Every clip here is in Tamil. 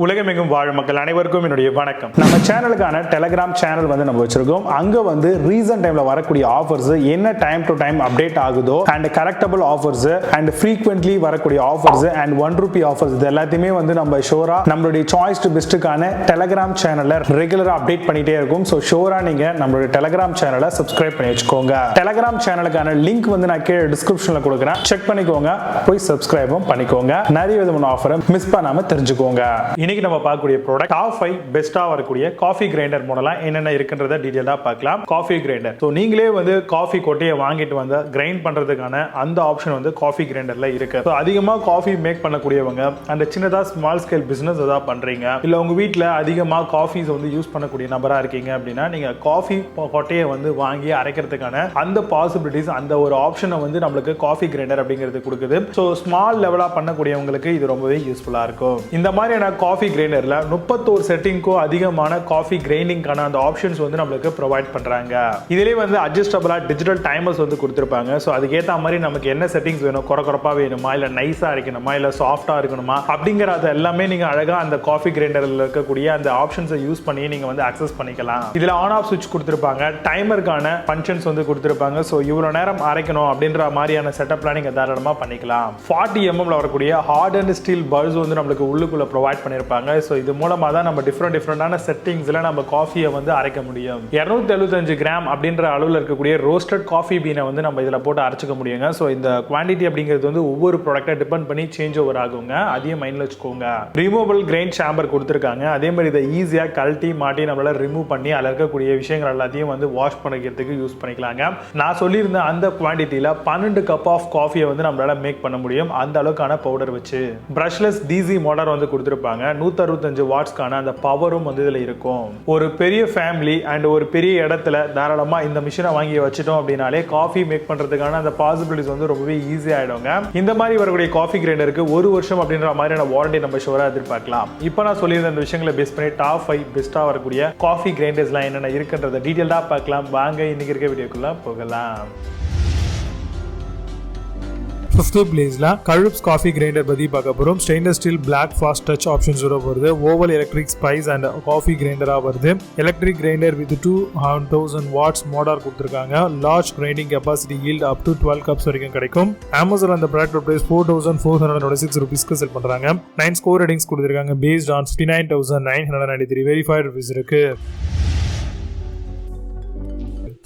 உலகமெங்கும் வாழும் மக்கள் அனைவருக்கும் என்னுடைய வணக்கம். நம்ம சேனலுக்கான டெலிகிராம் சேனல் நம்ம வச்சிருக்கோம். அங்க ரீசன்ட் டைம்ல வரக்கூடிய ஆஃபர்ஸ் என்ன டைம் டு டைம் அப்டேட் ஆகுதோ and correctable offers and frequently வரக்கூடிய ஆஃபர்ஸ் அண்ட் ₹1 ஆஃபர்ஸ் இது எல்லாத்தையுமே நம்ம ஷோரா நம்மளுடைய சாய்ஸ் டு பெஸ்ட்டுக்கான டெலிகிராம் சேனல்ல ரெகுலரா அப்டேட் பண்ணிட்டே இருக்கும். ஸோ ஷோரா நீங்க நம்மளுடைய டெலிகிராம் சேனலை சப்ஸ்கிரைப் பண்ணி வச்சுக்கோங்க. டெலிகிராம் சேனலுக்கான லிங்க் நான் கீழே டிஸ்கிரிப்ஷன்ல கொடுக்குறேன், செக் பண்ணிக்கோங்க, போய் சப்ஸ்கிரைபும் பண்ணிக்கோங்க. நிறைய விதமான ஆஃபரை மிஸ் பண்ணாம தெரிஞ்சுக்கோங்க. இன்னைக்கு நம்ம பார்க்கக்கூடிய ப்ராடக்ட் டாப் 5 பெஸ்டா வரக்கூடிய காஃபி கிரைண்டர் மாடலா என்னென்ன இருக்குன்றத டீடைலா பார்க்கலாம். காஃபி கிரைண்டர், ஸோ நீங்களே காஃபி கொட்டையை வாங்கிட்டு வந்து கிரைண்ட் பண்றதுக்கான அந்த ஆப்ஷன் காஃபி கிரைண்டர்ல இருக்கு. ஸோ அதிகமா காஃபி மேக் பண்ணக்கூடியவங்க அந்த சின்னதா ஸ்மால் ஸ்கேல் பிசினஸ் ஏதாவது பண்றீங்க, இல்ல உங்க வீட்டில் அதிகமா காஃபிஸ் யூஸ் பண்ணக்கூடிய நபரா இருக்கீங்க அப்படின்னா நீங்க காஃபி கொட்டையை வாங்கி அரைக்கிறதுக்கான அந்த பாசிபிலிட்டிஸ் அந்த ஒரு ஆப்ஷனை நம்மளுக்கு காஃபி கிரைண்டர் அப்படிங்கிறது கொடுக்குது. ஸோ ஸ்மால் லெவலா பண்ணக்கூடியவங்களுக்கு இது ரொம்பவே யூஸ்ஃபுல்லா இருக்கும். இந்த மாதிரியான காஃபி கிரைண்டர்ல 31 செட்டிங்க்கும் அதிகமான காஃபி கிரைண்டிங்கான அந்த ஆப்ஷன்ஸ் நம்மளுக்கு ப்ரொவைட் பண்றாங்க. இதிலே அட்ஜஸ்டபிளா டிஜிட்டல் டைமர்ஸ் கொடுத்திருப்பாங்க. ஸோ அதுக்கேற்ற மாதிரி நமக்கு என்ன செட்டிங்ஸ் வேணும், குறக்குறப்பா வேணுமா, இல்ல நைஸா இருக்கணுமா, இல்ல சாஃப்டா இருக்கணுமா அப்படிங்கறது எல்லாமே நீங்க அழகா அந்த காஃபி கிரைண்டர்ல இருக்கக்கூடிய அந்த ஆப்ஷன்ஸை யூஸ் பண்ணி நீங்க அக்சஸ் பண்ணிக்கலாம். இதுல ஆன் ஆஃப் சுவிட்ச் கொடுத்திருப்பாங்க, டைமருக்கான ஃபங்க்ஷன்ஸ் கொடுத்திருப்பாங்க. ஸோ இவ்வளவு நேரம் அரைக்கணும் அப்படின்ற மாதிரியான செட்டப்லாம் நீங்க தாராளமா பண்ணிக்கலாம். 40 mm வரக்கூடிய ஹார்ட் அண்ட் ஸ்டீல் பல்ஸ் நம்மளுக்கு உள்ளுக்குள்ள ப்ரொவைட் பண்ணிருப்பாங்க. ஸோ இது மூலமா தான் நம்ம டிஃப்ரெண்டான செட்டிங்ஸ்ல நம்ம காஃபியை அரைக்க முடியும். 275 கிராம் அப்படின்ற அளவில் இருக்கக்கூடிய ரோஸ்டட் காஃபி பீனை நம்ம இதில் போட்டு அரைச்சிக்க முடியுங்க. ஸோ இந்த குவான்டிட்டி அப்படிங்கிறது ஒவ்வொரு ப்ராடக்ட்டை டிபெண்ட் பண்ணி சேஞ்ச் ஓவர் ஆகுங்க, அதையும் மைண்ட்ல வச்சுக்கோங்க. ரிமூவபிள் கிரைண்ட் சாம்பர் கொடுத்துருக்காங்க. அதே மாதிரி இதை ஈஸியாக கழட்டி மாட்டி நம்மளால ரிமூவ் பண்ணி அதில் இருக்கக்கூடிய விஷயங்கள் எல்லாத்தையும் வாஷ் பண்ணிக்கிறதுக்கு யூஸ் பண்ணிக்கலாங்க. நான் சொல்லியிருந்த அந்த குவான்டிட்டியில் 12 கப் ஆஃப் காஃபியை நம்மளால மேக் பண்ண முடியும், அந்த அளவுக்கான பவுடர் வச்சு. பிரஷ்லெஸ் டிசி மோட்டார் கொடுத்துருப்பாங்க. 165 வாட்ஸ்க்கான அந்த பவரும் இதுல இருக்கும். ஒரு பெரிய ஃபேமிலி அண்ட் ஒரு பெரிய இடத்துல தாராளமா இந்த மிஷினை வாங்கி வச்சிட்டோம் அப்படின்னாலே காஃபி மேக் பண்றதுக்கான அந்த பாசிபிலிட்டிஸ் ரொம்பவே ஈஸி ஆயிடுங்க. இந்த மாதிரி வரக்கூடிய காஃபி கிரைண்டருக்கு 1 வருஷம் அப்படின்ற மாதிரியான வாரண்டி நம்ம ஷோரா எதிர்பார்க்கலாம். இப்போ நான் சொல்லியிருந்த அந்த விஷயங்களை பேஸ் பண்ணி டாப் 5 பெஸ்டா வரக்கூடிய காஃபி கிரைண்டர்ஸ்லாம் என்னென்ன இருக்குன்றத டீடைலா பார்க்கலாம். வாங்க இன்னைக்கு இருக்க வீடியோக்குள்ள போகலாம். 5th பிளேஸ்ல கழுப்ஸ் காஃபி கிரைண்டர் பத்தி பார்க்க போறோம். Stainless steel black fast touch options வருது. Oval electric spice and coffee கிரைண்டரா வருது. Electric grinder with 2000 watts motor கொடுத்திருக்காங்க. Large grinding capacity yield up to 12 cups வரைக்கும் கிடைக்கும். அமேசான் அந்த ப்ராடக்ட் பிரைஸ் ₹4426 செல் பண்றாங்க. 9 ஸ்கோர் ரேட்டிங்ஸ் கொடுத்திருக்காங்க. பேஸ்ட் ஆன் 59,993 வெரிஃபைட் ரிவ்யூஸ் இருக்கு.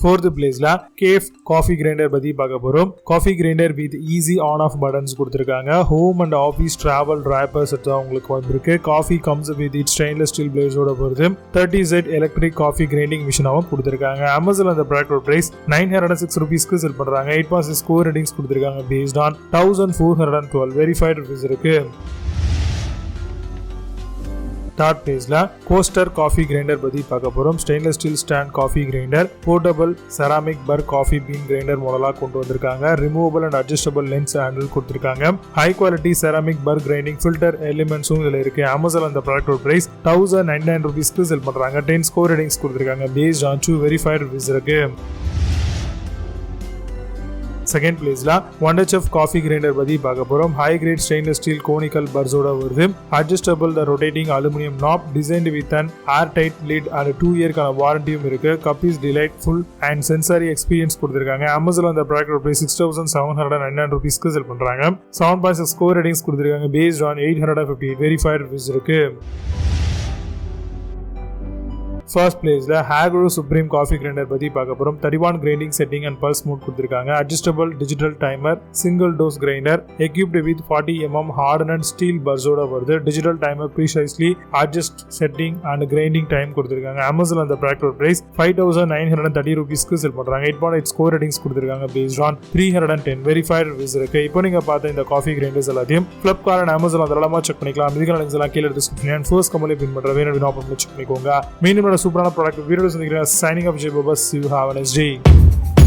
4th பிளேஸ்ல கேஃப் காஃபி கிரைண்டர் பத்தி பார்க்க போறோம். Coffee grinder with easy on off buttons கொடுத்திருக்காங்க. Home and office travel droppers உங்களுக்கு வந்திருக்கு. Coffee comes with it stainless steel பிளேஸோட வருது. 30Z எலக்ட்ரிக் காஃபி கிரைண்டிங் மிஷினாவும் கொடுத்திருக்காங்க. அமேசான் அந்த ப்ராடக்ட் பிரைஸ் ₹906 செல் பண்றாங்க. 8.6 ஸ்கோர் ரேட்டிங்ஸ் கொடுத்திருக்காங்க. பேஸ்ட் ஆன் 1412 வெரிஃபைட் ரிவ்யூஸ் இருக்கு. 3rd பிளேஸ்ல கோஸ்டர் காஃபி கிரைண்டர் பத்தி பார்க்க போறோம். Stainless steel stand coffee grinder portable ceramic burr coffee bean grinder மாடலா கொண்டு வந்திருக்காங்க. Removable and adjustable lens handle கொடுத்திருக்காங்க. High quality ceramic burr grinding filter எலிமெண்ட்ஸும் இதுல இருக்கு. அமேசான் அந்த ப்ராடக்ட் பிரைஸ் ₹1099 செல் பண்றாங்க. 10 ஸ்கோர் ரேட்டிங்ஸ் கொடுத்திருக்காங்க. பேஸ்ட் ஆன் 2 வெரிஃபைட் ரிவ்யூஸ் இருக்கு. 2nd பிளேஸ்ல WonderChef காஃபி கிரைண்டர் பத்தி பார்க்க போறோம். High grade stainless steel conical பர்ஸோட வருது. Adjustable the rotating aluminium knob designed with an airtight lid and 2 இயர்க்கான வாரண்டியும் இருக்கு. Cup is delightful and sensory experience கொடுத்திருக்காங்க. அமேசான் அந்த ப்ராடக்ட் பிரைஸ் ₹6,799 செல் பண்றாங்க. 7.6 ஸ்கோர் ரேட்டிங்ஸ் கொடுத்திருக்காங்க. பேஸ்ட் ஆன் 858 வெரிஃபைட் ரிவ்யூஸ் இருக்கு. 1st பிளேஸ்ல ஹேக்ரோ சுப்ரீம் காஃபி கிரைண்டர் பத்தி பார்க்க போறோம். 31 grinding setting and pulse mode கொடுத்திருக்காங்க. Adjustable digital timer single dose grinder equipped with 40 mm hard and steel பர்ஸோட வருது. Digital timer precisely adjust setting and grinding time கொடுத்திருக்காங்க. அமேசான் அந்த ப்ராடக்ட் பிரைஸ் ₹5,930 செல் பண்றாங்க. 8.8 ஸ்கோர் ரேட்டிங்ஸ் கொடுத்திருக்காங்க. பேஸ்ட் ஆன் 310 வெரிஃபைட் ரிவ்யூஸ் இருக்கு. இப்போ நீங்க பார்த்த இந்த காஃபி கிரைண்டர்ஸ் எல்லாத்தையும் Flipkart and Amazon அதெல்லாம் செக் பண்ணிக்கலாம். இதுக்கான லிங்க்ஸ் எல்லாம் கீழே டிஸ்கிரிப்ஷன் அண்ட் ஃபர்ஸ்ட் கமெண்ட்ல பின் பண்ற வேணும் செக் பண்ணிக்கோங்க. மீண்டும் சூப்பரான ப்ராடக்ட் வீடியோ சந்திக்கிறேன். Signing off Jai Baba. See you. Have a nice day.